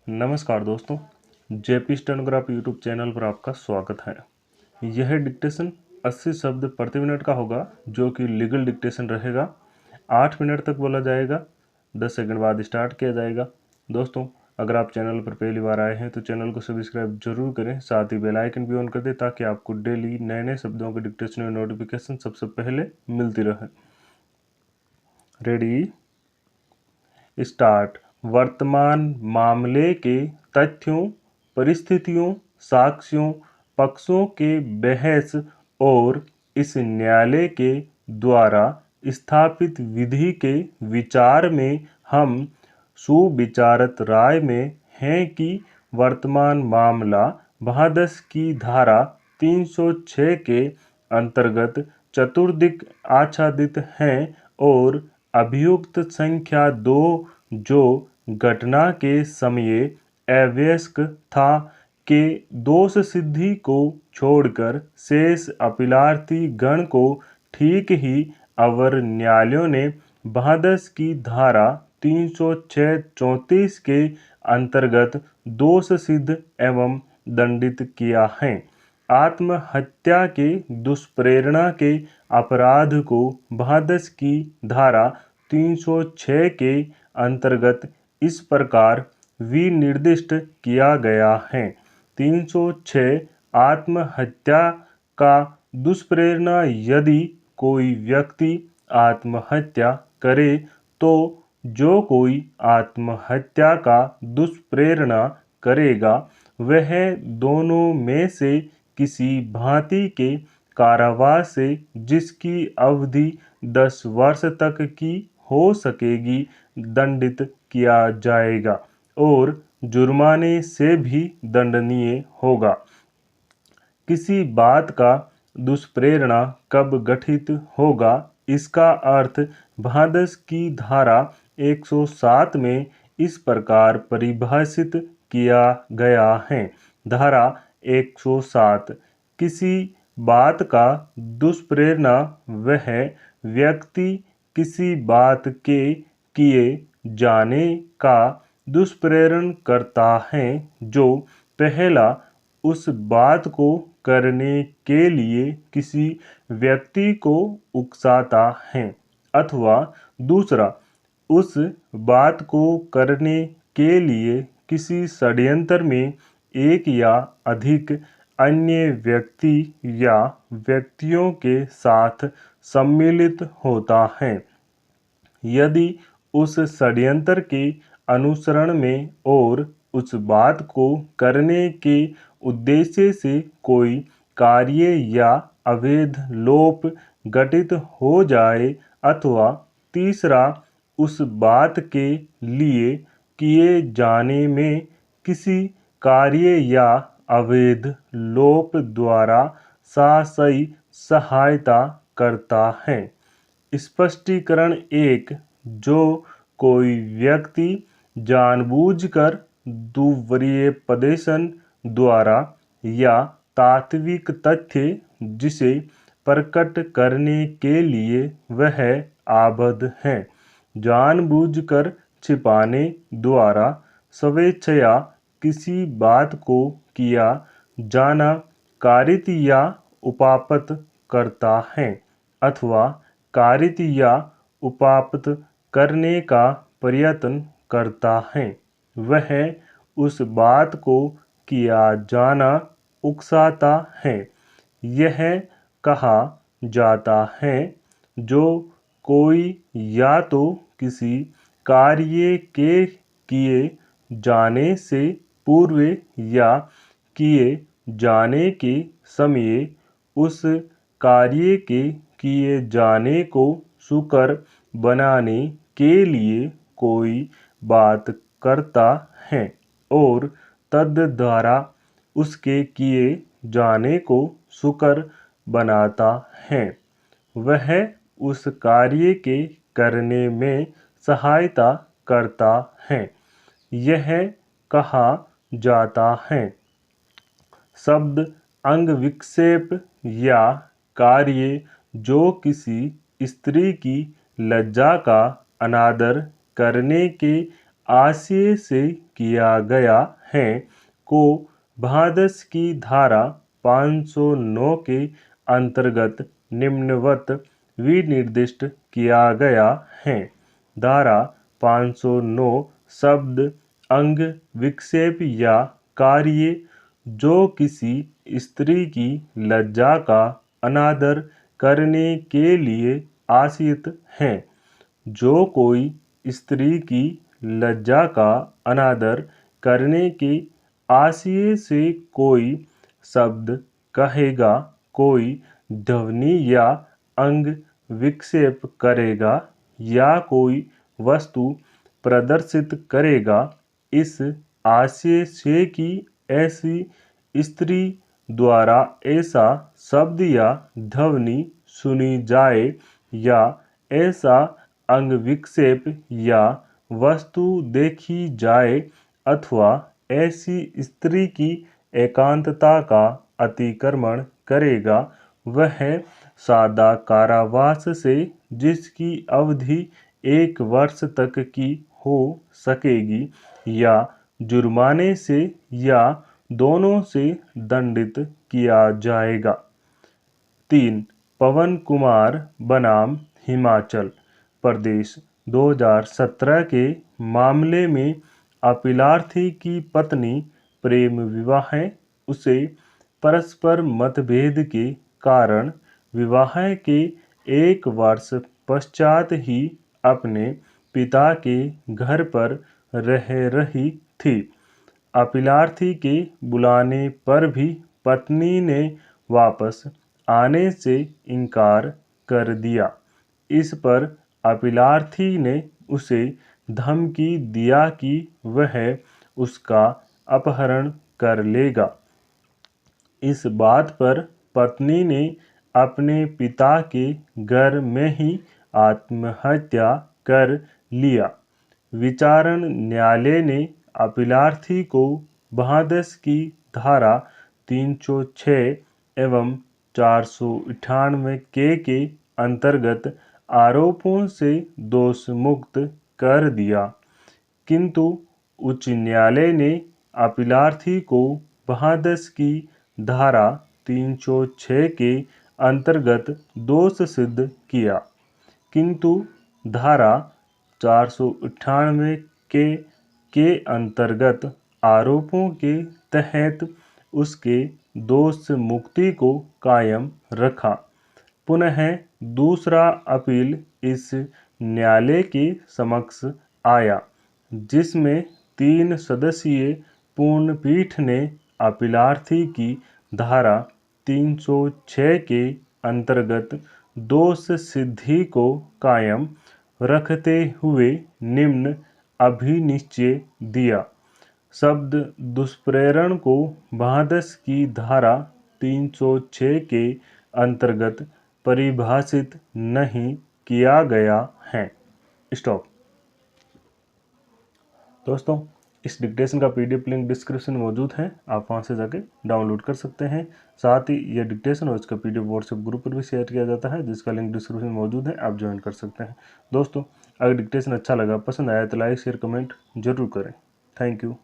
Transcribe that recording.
नमस्कार दोस्तों, JP stenograph YouTube channel पर आपका स्वागत है। यह डिक्टेशन 80 शब्द प्रति मिनट का होगा, जो कि लीगल डिक्टेशन रहेगा। 8 मिनट तक बोला जाएगा, 10 सेकंड बाद स्टार्ट किया जाएगा। दोस्तों, अगर आप चैनल पर पहली बार आए हैं तो चैनल को सब्सक्राइब जरूर करें, साथ ही बेल आइकन भी ऑन कर दें ताकि आपको डेली नए नए शब्दों के डिक्टेशन और नोटिफिकेशन सबसे पहले मिलती रहे। Ready, start. वर्तमान मामले के तथ्यों, परिस्थितियों, साक्ष्यों, पक्षों के बहस और इस न्यायालय के द्वारा स्थापित विधि के विचार में हम सुविचारत राय में हैं कि वर्तमान मामला महादस की धारा 306 के अंतर्गत चतुर्दिक आच्छादित हैं और अभियुक्त संख्या 2 जो घटना के समय अवयस्क था के दोष सिद्धि को छोड़कर शेष अपीलार्थी गण को ठीक ही अवर न्यायालयों ने महादस की धारा 306-34 के अंतर्गत दोष सिद्ध एवं दंडित किया है। आत्महत्या के दुष्प्रेरणा के अपराध को महादस की धारा 306 के अंतर्गत इस प्रकार विनिर्दिष्ट किया गया है। 306 आत्महत्या का दुष्प्रेरणा। यदि कोई व्यक्ति आत्महत्या करे तो जो कोई आत्महत्या का दुष्प्रेरणा करेगा वह दोनों में से किसी भांति के कारावास से, जिसकी अवधि 10 वर्ष तक की हो सकेगी, दंडित किया जाएगा और जुर्माने से भी दंडनीय होगा। किसी बात का दुष्प्रेरणा कब गठित होगा, इसका अर्थ महादस की धारा 107 में इस प्रकार परिभाषित किया गया है। धारा 107, किसी बात का दुष्प्रेरणा वह व्यक्ति किसी बात के किए जाने का दुष्प्रेरण करता है जो पहला उस बात को करने के लिए किसी व्यक्ति को उकसाता है, अथवा दूसरा उस बात को करने के लिए किसी षड्यंत्र में एक या अधिक अन्य व्यक्ति या व्यक्तियों के साथ सम्मिलित होता है। यदि उस षड्यंत्र के अनुसरण में और उस बात को करने के उद्देश्य से कोई कार्य या अवैध लोप घटित हो जाए, अथवा तीसरा उस बात के लिए किए जाने में किसी कार्य या अवैध लोप द्वारा साशयी सहायता करता है। स्पष्टीकरण 1, जो कोई व्यक्ति जानबूझकर दुर्व्यपदेशन द्वारा या तात्विक तथ्य जिसे प्रकट करने के लिए वह आबद्ध है, जानबूझकर छिपाने द्वारा स्वेच्छया किसी बात को किया जाना कारित या उपापत करता है, अथवा कारित या उपापत करने का प्रयत्न करता है, वह उस बात को किया जाना उकसाता है। यह कहा जाता है जो कोई या तो किसी कार्य के किए जाने से पूर्व या किए जाने के समय उस कार्य के किए जाने को सुकर बनाने के लिए कोई बात करता है और तद्द्वारा उसके किए जाने को सुकर बनाता है, वह उस कार्य के करने में सहायता करता है। यह कहा जाता है। शब्द अंग विक्षेप या कार्य जो किसी स्त्री की लज्जा का अनादर करने के आशय से किया गया है को भादस की धारा 509 के अंतर्गत निम्नवत विनिर्दिष्ट किया गया है। धारा 509 शब्द अंग विक्षेप या कार्य जो किसी स्त्री की लज्जा का अनादर करने के लिए आश्रित हैं। जो कोई स्त्री की लज्जा का अनादर करने के आशय से कोई शब्द कहेगा, कोई ध्वनि या अंग विक्षेप करेगा या कोई वस्तु प्रदर्शित करेगा, इस आशय से कि ऐसी स्त्री द्वारा ऐसा शब्द या ध्वनि सुनी जाए या ऐसा अंग विक्षेप या वस्तु देखी जाए अथवा ऐसी स्त्री की एकांतता का अतिक्रमण करेगा, वह सादा कारावास से जिसकी अवधि 1 वर्ष तक की हो सकेगी या जुर्माने से या दोनों से दंडित किया जाएगा। 3. पवन कुमार बनाम हिमाचल प्रदेश 2017 के मामले में अपीलार्थी की पत्नी प्रेम विवाह उसे परस्पर मतभेद के कारण विवाह के 1 वर्ष पश्चात ही अपने पिता के घर पर रह रही थी। अपीलार्थी के बुलाने पर भी पत्नी ने वापस आने से इनकार कर दिया। इस पर अपीलार्थी ने उसे धमकी दिया कि वह उसका अपहरण कर लेगा। इस बात पर पत्नी ने अपने पिता के घर में ही आत्महत्या कर लिया। विचारण न्यायालय ने अपीलार्थी को भादस की धारा 306 एवं 498 के अंतर्गत आरोपों से दोष मुक्त कर दिया, किंतु उच्च न्यायालय ने अपीलार्थी को भादस की धारा 306 के अंतर्गत दोष सिद्ध किया, किंतु धारा 498 के अंतर्गत आरोपों के तहत उसके दोष मुक्ति को कायम रखा। पुनः दूसरा अपील इस न्यायालय के समक्ष आया, जिसमें 3 सदस्यीय पूर्ण पीठ ने अपीलार्थी की धारा 306 के अंतर्गत दोष सिद्धि को कायम रखते हुए निम्न अभिनिश्चय दिया। शब्द दुष्प्रेरण को भादस की धारा 306 के अंतर्गत परिभाषित नहीं किया गया है। स्टॉप। दोस्तों, इस डिक्टेशन का PDF लिंक डिस्क्रिप्शन में मौजूद है, आप वहां से जाके डाउनलोड कर सकते हैं। साथ ही यह डिक्टेशन और इसका PDF व्हाट्सएप ग्रुप पर भी शेयर किया जाता है, जिसका लिंक डिस्क्रिप्शन में मौजूद है, आप ज्वाइन कर सकते हैं। दोस्तों, अगर डिक्टेशन अच्छा लगा, पसंद आया तो लाइक शेयर कमेंट जरूर करें। Thank you.